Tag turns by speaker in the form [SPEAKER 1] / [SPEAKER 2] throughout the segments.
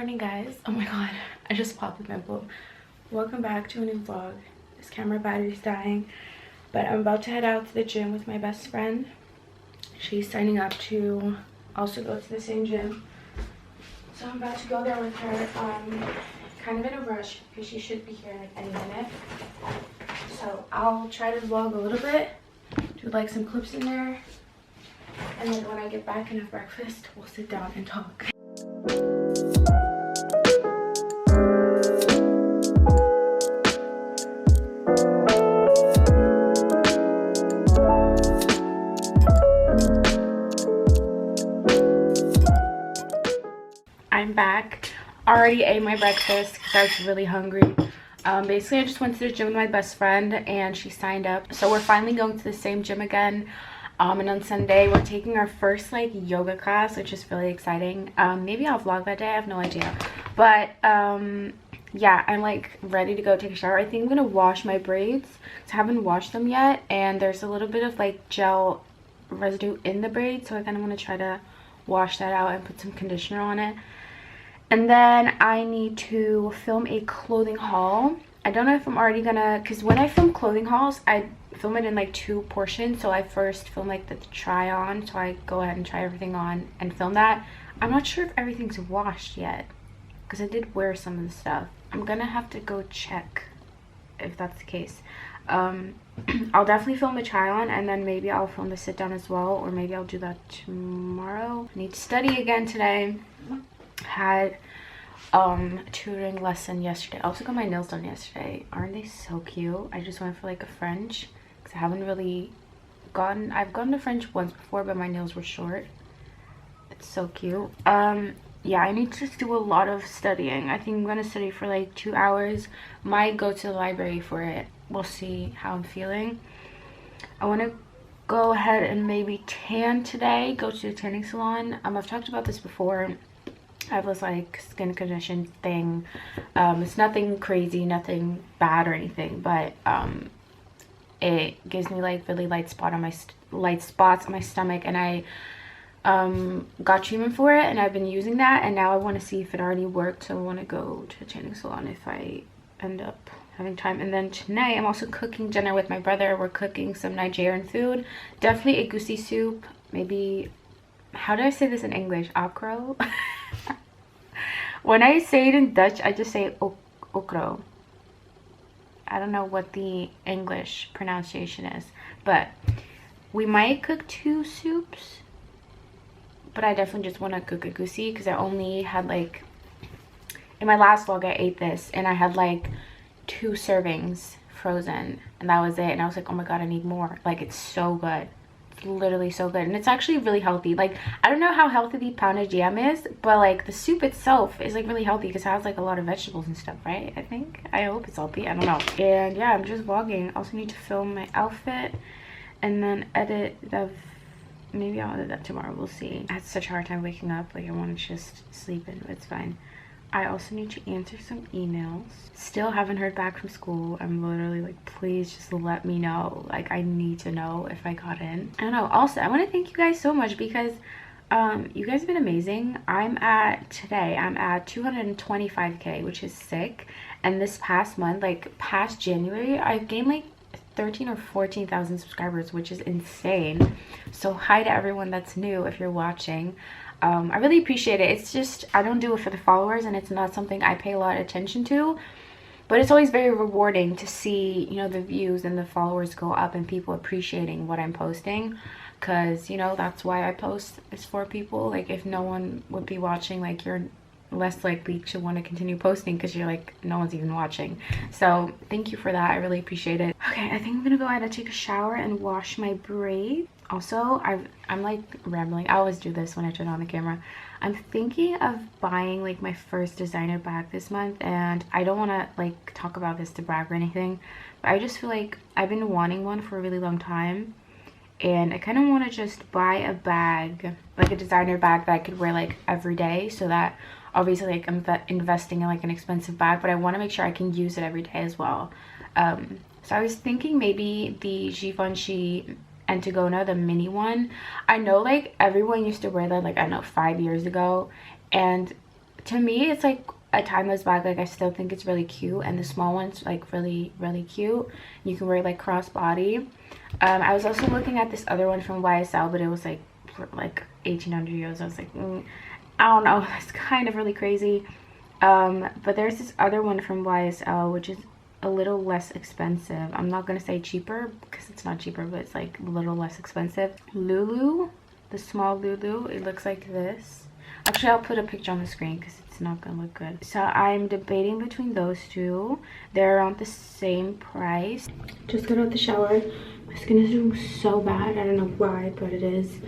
[SPEAKER 1] morning, guys. Oh my god, I just popped the pimple. Welcome back to a new vlog. This camera battery's dying, but I'm about to head out to the gym with my best friend. She's signing up to also go to the same gym, so I'm about to go there with her. Kind of in a rush because she should be here like any minute, so I'll try to vlog a little bit, do like some clips in there, and then when I get back and have breakfast, we'll sit down and talk. I'm back. Already ate my breakfast because I was really hungry. Basically I just went to the gym with my best friend and she signed up, so we're finally going to the same gym again. And on Sunday we're taking our first like yoga class, which is really exciting. Maybe I'll vlog that day, I have no idea, but yeah, I'm like ready to go take a shower. I think I'm gonna wash my braids because I haven't washed them yet, and there's a little bit of like gel residue in the braids, so I kind of want to try to wash that out and put some conditioner on it. And then I need to film a clothing haul. I don't know if I'm already gonna, because when I film clothing hauls, I film it in like 2 portions. So I first film like the try on, so I go ahead and try everything on and film that. I'm not sure if everything's washed yet because I did wear some of the stuff. I'm gonna have to go check if that's the case. I'll definitely film the try on, and then maybe I'll film the sit down as well, or maybe I'll do that tomorrow. I need to study again today. Had a tutoring lesson yesterday. I also got my nails done yesterday. Aren't they so cute? I just went for like a French because I haven't really gotten, I've gone to French once before, but my nails were short. It's so cute. Yeah, I need to just do a lot of studying. I think I'm gonna study for like 2 hours. Might go to the library for it. We'll see how I'm feeling. I want to go ahead and maybe tan today, go to the tanning salon. I've talked about this before. I have this like skin condition thing. It's nothing crazy, nothing bad or anything, but it gives me like really light spots on my stomach, and I got treatment for it, and I've been using that, and now I want to see if it already worked. So I want to go to the tanning salon if I end up having time. And then tonight I'm also cooking dinner with my brother. We're cooking some Nigerian food, definitely a goosey soup, maybe, how do I say this in English? Okro. When I say it in Dutch, I just say okro. I don't know what the English pronunciation is, but we might cook 2 soups, but I definitely just want to cook a goosey because I only had like, in my last vlog I ate this and I had like 2 servings frozen, and that was it, and I was like, oh my god, I need more. Like, it's so good. Literally so good, and it's actually really healthy. Like, I don't know how healthy the pounded yam is, but like the soup itself is like really healthy because it has like a lot of vegetables and stuff, right? I hope it's healthy, I don't know. And yeah, I'm just vlogging. I also need to film my outfit and then edit the, maybe I'll edit that tomorrow, we'll see. I had such a hard time waking up, like I want to just sleep in, but it's fine. I also need to answer some emails. Still haven't heard back from school. I'm literally like, please just let me know. Like, I need to know if I got in. I don't know. Also, I want to thank you guys so much because you guys have been amazing. I'm at 225k, which is sick. And this past month, like past January, I've gained like 13 or 14,000 subscribers, which is insane. So hi to everyone that's new if you're watching. I really appreciate it. It's just, I don't do it for the followers, and it's not something I pay a lot of attention to, but it's always very rewarding to see, you know, the views and the followers go up and people appreciating what I'm posting, because, you know, that's why I post, is for people. Like, if no one would be watching, like, you're less likely to want to continue posting because you're like, no one's even watching. So thank you for that, I really appreciate it. Okay, I think I'm gonna go ahead and take a shower and wash my braids. Also, I'm like rambling. I always do this when I turn on the camera. I'm thinking of buying like my first designer bag this month, and I don't want to like talk about this to brag or anything, but I just feel like I've been wanting one for a really long time, and I kind of want to just buy a bag, like a designer bag that I could wear like every day, so that obviously like I'm investing in like an expensive bag, but I want to make sure I can use it every day as well. So I was thinking maybe the Givenchy Antigona, the mini one. I know like everyone used to wear that, like, I don't know, 5 years ago, and to me, it's like a timeless bag. Like I still think it's really cute, and the small one's like really cute. You can wear like crossbody. I was also looking at this other one from YSL, but it was like 1,800 euros. I was like, I don't know, that's kind of really crazy. But there's this other one from YSL, which is a little less expensive. I'm not gonna say cheaper because it's not cheaper, but it's like a little less expensive. Lulu, the small Lulu, it looks like this. Actually, I'll put a picture on the screen because it's not gonna look good. So I'm debating between those two. They're around the same price. Just got out the shower. My skin is doing so bad. I don't know why, but it is.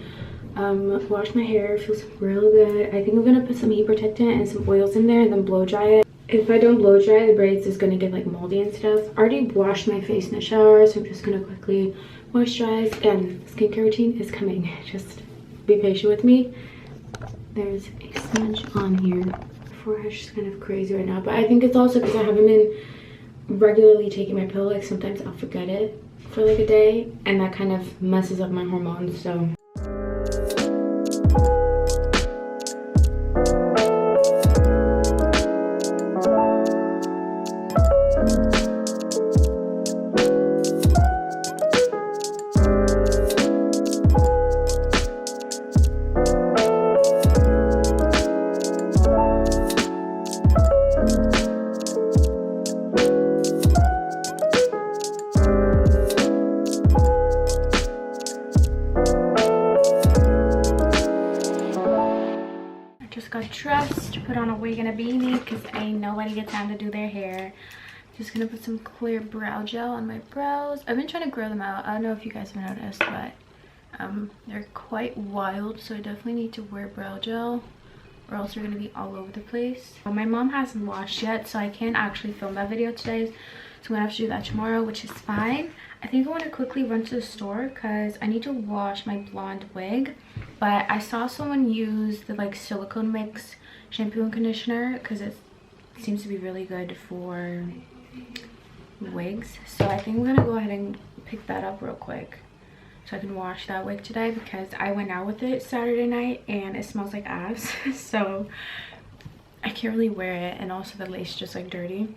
[SPEAKER 1] Wash my hair, feels real good. I think I'm gonna put some heat protectant and some oils in there and then blow dry it. If I don't blow dry, the braids is gonna get like moldy and stuff. I already washed my face in the shower, so I'm just gonna quickly moisturize, and skincare routine is coming. Just be patient with me. There's a smudge on here. My forehead's just kind of crazy right now, but I think it's also because I haven't been regularly taking my pill. Like sometimes I'll forget it for like a day, and that kind of messes up my hormones, so. Got dressed, put on a wig and a beanie because ain't nobody get time to do their hair. Just gonna put some clear brow gel on my brows. I've been trying to grow them out. I don't know if you guys have noticed, but they're quite wild, so I definitely need to wear brow gel or else they're gonna be all over the place. My mom hasn't washed yet, so I can't actually film that video today, so I'm gonna have to do that tomorrow, which is fine. I think I want to quickly run to the store because I need to wash my blonde wig, but I saw someone use the like silicone mix shampoo and conditioner because it seems to be really good for wigs. So I think I'm gonna go ahead and pick that up real quick so I can wash that wig today, because I went out with it Saturday night and it smells like ass. So I can't really wear it, and also the lace is just like dirty,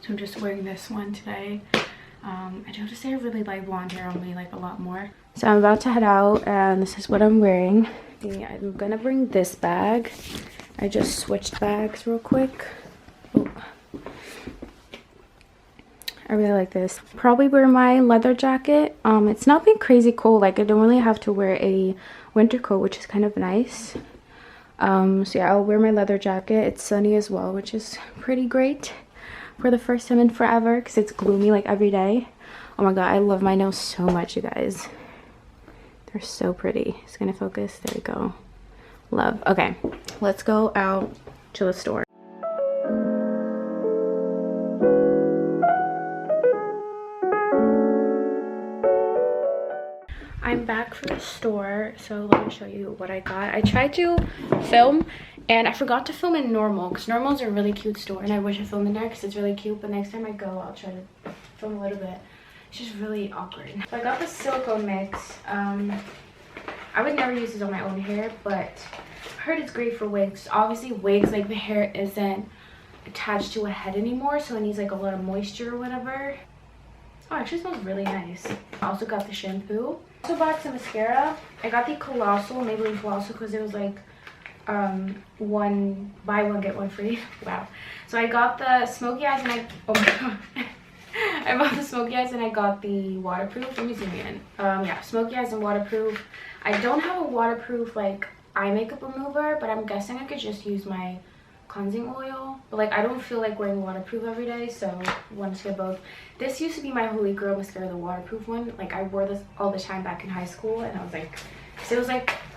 [SPEAKER 1] so I'm just wearing this one today. I do have to say I really like blonde hair on me, like a lot more. So I'm about to head out and this is what I'm wearing. I'm gonna bring this bag. I just switched bags real quick. Oh. I really like this. Probably wear my leather jacket. It's not been crazy cold. Like I don't really have to wear a winter coat, which is kind of nice. So yeah, I'll wear my leather jacket. It's sunny as well, which is pretty great for the first time in forever because it's gloomy like every day. Oh my god, I love my nails so much, you guys. They're so pretty. It's gonna focus. There we go. Love. Okay, let's go out to the store. I'm back from the store, so let me show you what I got. I tried to film and I forgot to film in normal because normal is a really cute store and I wish I filmed in there because it's really cute, but next time I go I'll try to film a little bit. It's just really awkward. So I got the silicone mix. I would never use this on my own hair, but I heard it's great for wigs. Obviously wigs, like the hair isn't attached to a head anymore, so it needs like a lot of moisture or whatever. Oh, it actually smells really nice. I also got the shampoo. I also bought some mascara. I got the Colossal, Maybelline Colossal, because it was like one buy one get one free. Wow. So I got the smoky eyes and oh my god. I bought the smoky eyes and I got the waterproof. Let me zoom in. Yeah, smoky eyes and waterproof. I don't have a waterproof like eye makeup remover, but I'm guessing I could just use my cleansing oil, but like I don't feel like wearing waterproof every day, so I wanted to get both. This used to be my holy grail mascara, the waterproof one. Like I wore this all the time back in high school, and I was like, so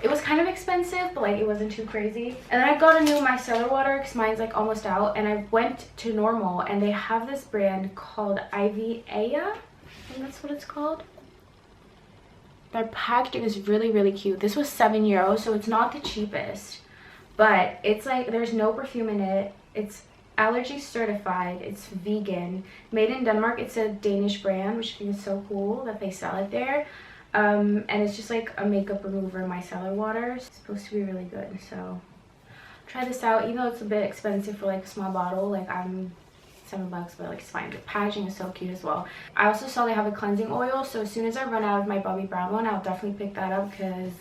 [SPEAKER 1] it was kind of expensive, but like it wasn't too crazy. And then I got a new micellar water because mine's like almost out, and I went to Normal and they have this brand called Ivy Aya. I think that's what it's called. Their packaging is really cute. This was €7, so it's not the cheapest. But it's like, there's no perfume in it. It's allergy certified. It's vegan. Made in Denmark. It's a Danish brand, which I think is so cool that they sell it there. And it's just like a makeup remover micellar water. It's supposed to be really good. So try this out, even though it's a bit expensive for like a small bottle. Like I'm $7, but like it's fine. The packaging is so cute as well. I also saw they have a cleansing oil, so as soon as I run out of my Bobbi Brown one, I'll definitely pick that up because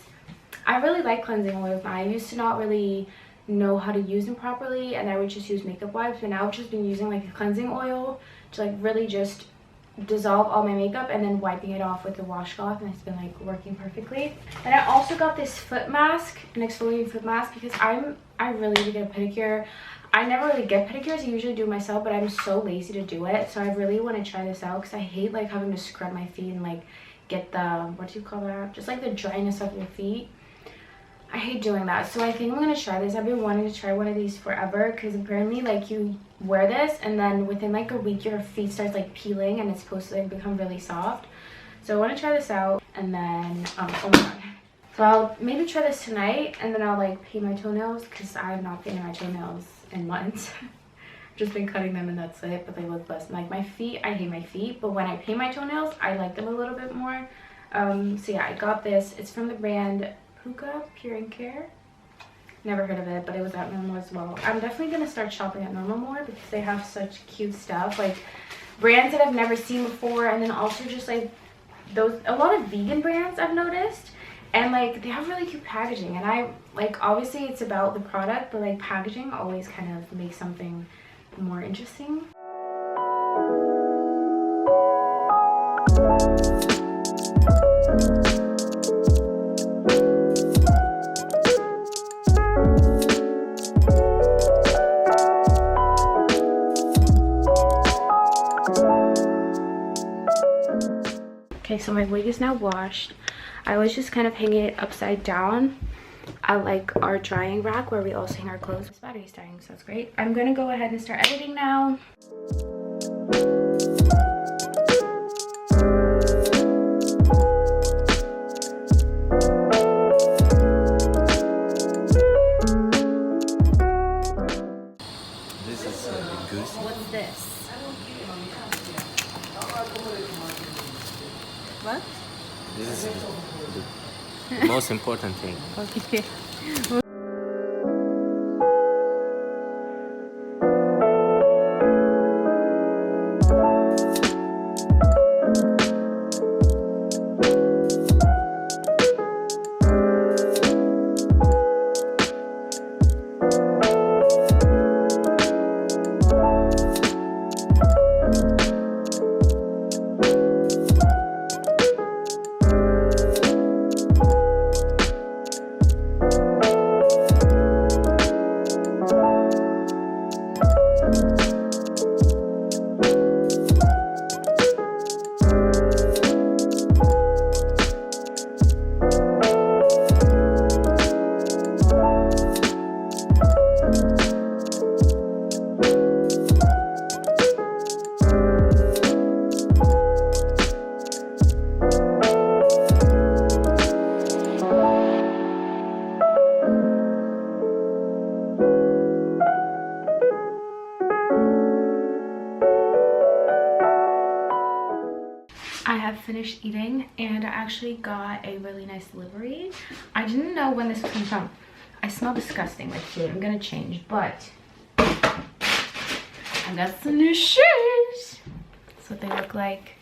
[SPEAKER 1] I really like cleansing oils now. I used to not really know how to use them properly, and I would just use makeup wipes, but now I've just been using like a cleansing oil to like really just dissolve all my makeup and then wiping it off with the washcloth, and it's been like working perfectly. And I also got this foot mask, an exfoliating foot mask, because I really need to get a pedicure. I never really get pedicures. I usually do it myself, but I'm so lazy to do it, so I really want to try this out because I hate like having to scrub my feet and like get the, what do you call that, just like the dryness of your feet. I hate doing that, so I think I'm gonna try this. I've been wanting to try one of these forever because apparently like you wear this and then within like a week your feet starts like peeling and it's supposed to like become really soft. So I want to try this out, and then oh my god, so I'll maybe try this tonight, and then I'll like paint my toenails because I have not painted my toenails in months. Just been cutting them and that's it, but they look less like my feet. I hate my feet, but when I paint my toenails I like them a little bit more. So yeah, I got this. It's from the brand Puka Pure and Care. Never heard of it, but it was at Normal as well. I'm definitely gonna start shopping at Normal more because they have such cute stuff, like brands that I've never seen before, and then also just like those, a lot of vegan brands I've noticed, and like they have really cute packaging. And I like, obviously it's about the product, but like packaging always kind of makes something more interesting. Okay, so my wig is now washed. I was just kind of hanging it upside down at like our drying rack where we also hang our clothes. This battery's dying, so that's great. I'm gonna go ahead and start editing now.
[SPEAKER 2] This is Guustavv.
[SPEAKER 3] What's this? What?
[SPEAKER 2] This is the most important thing.
[SPEAKER 3] Okay.
[SPEAKER 1] Finished eating, and I actually got a really nice delivery. I didn't know when this came from. I smell disgusting like food. I'm gonna change, but I got some new shoes. That's what they look like.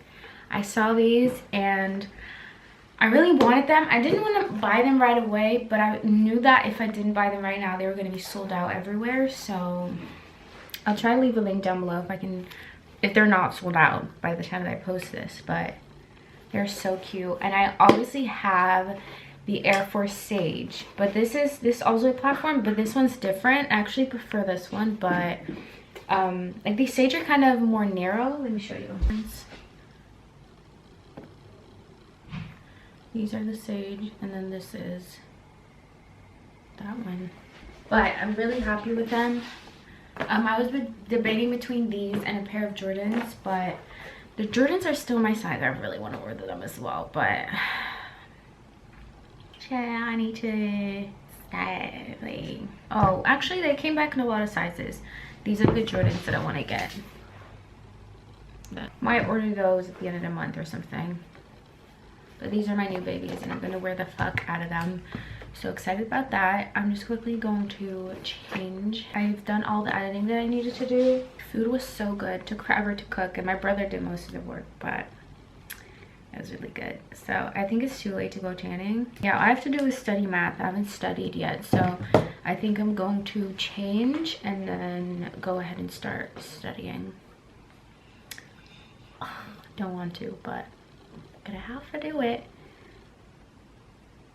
[SPEAKER 1] I saw these and I really wanted them. I didn't want to buy them right away, but I knew that if I didn't buy them right now they were going to be sold out everywhere. So I'll try to leave a link down below if I can, if they're not sold out by the time that I post this. But they're so cute, and I obviously have the Air Force Sage, but this is also a platform, but this one's different. I actually prefer this one, but like these Sage are kind of more narrow. Let me show you. These are the Sage, and then this is that one. But I'm really happy with them. I was debating between these and a pair of Jordans, but the Jordans are still my size. I really want to order them as well, but yeah, I need to like, oh, actually they came back in a lot of sizes. These are the Jordans that I want to get. Might order those at the end of the month or something. But these are my new babies, and I'm gonna wear the fuck out of them. So excited about that. I'm just quickly going to change. I've done all the editing that I needed to do. Food was so good. Took forever to cook, and my brother did most of the work, but it was really good. So I think it's too late to go tanning. Yeah, all I have to do is study math. I haven't studied yet, so I think I'm going to change and then go ahead and start studying. Don't want to, but gonna have to do it,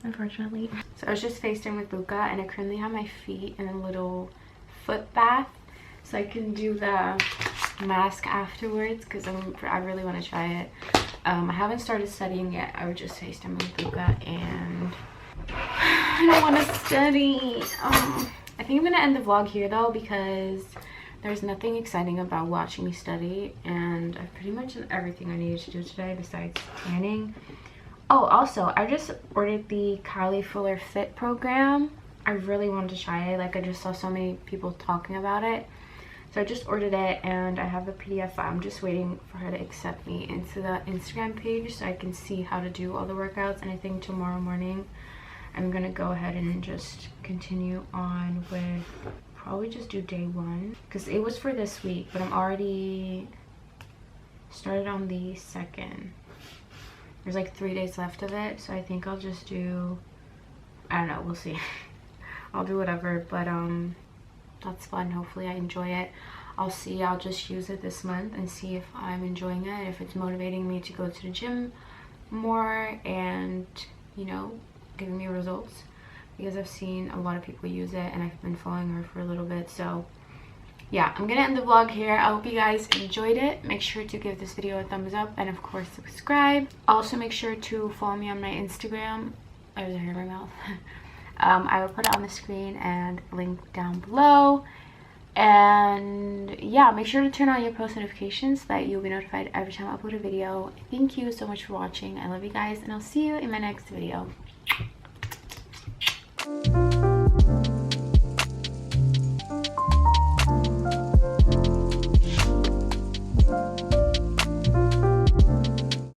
[SPEAKER 1] unfortunately. So I was just FaceTime with Luca, and I currently have my feet in a little foot bath so I can do the mask afterwards, because I really want to try it. I haven't started studying yet. I was just FaceTime with Luca, and I don't want to study. I think I'm gonna end the vlog here though, because there's nothing exciting about watching me study, and I've pretty much done everything I needed to do today besides tanning. Oh, also, I just ordered the Kylie Fuller Fit program. I really wanted to try it. Like, I just saw so many people talking about it. So I just ordered it, and I have the PDF. I'm just waiting for her to accept me into the Instagram page so I can see how to do all the workouts. And I think tomorrow morning I'm gonna go ahead and just continue on with probably just do day 1, because it was for this week, but I'm already started on the 2nd. There's like 3 days left of it, so I think I'll just do, I don't know, we'll see. I'll do whatever, but that's fun. Hopefully I enjoy it. I'll see. I'll just use it this month and see if I'm enjoying it, if it's motivating me to go to the gym more and, you know, giving me results, because I've seen a lot of people use it and I've been following her for a little bit. So yeah, I'm gonna end the vlog here. I hope you guys enjoyed it. Make sure to give this video a thumbs up, and of course subscribe. Also make sure to follow me on my Instagram. I was in my mouth. I will put it on the screen and link down below. And yeah, make sure to turn on your post notifications so that you'll be notified every time I upload a video. Thank you so much for watching. I love you guys, and I'll see you in my next video.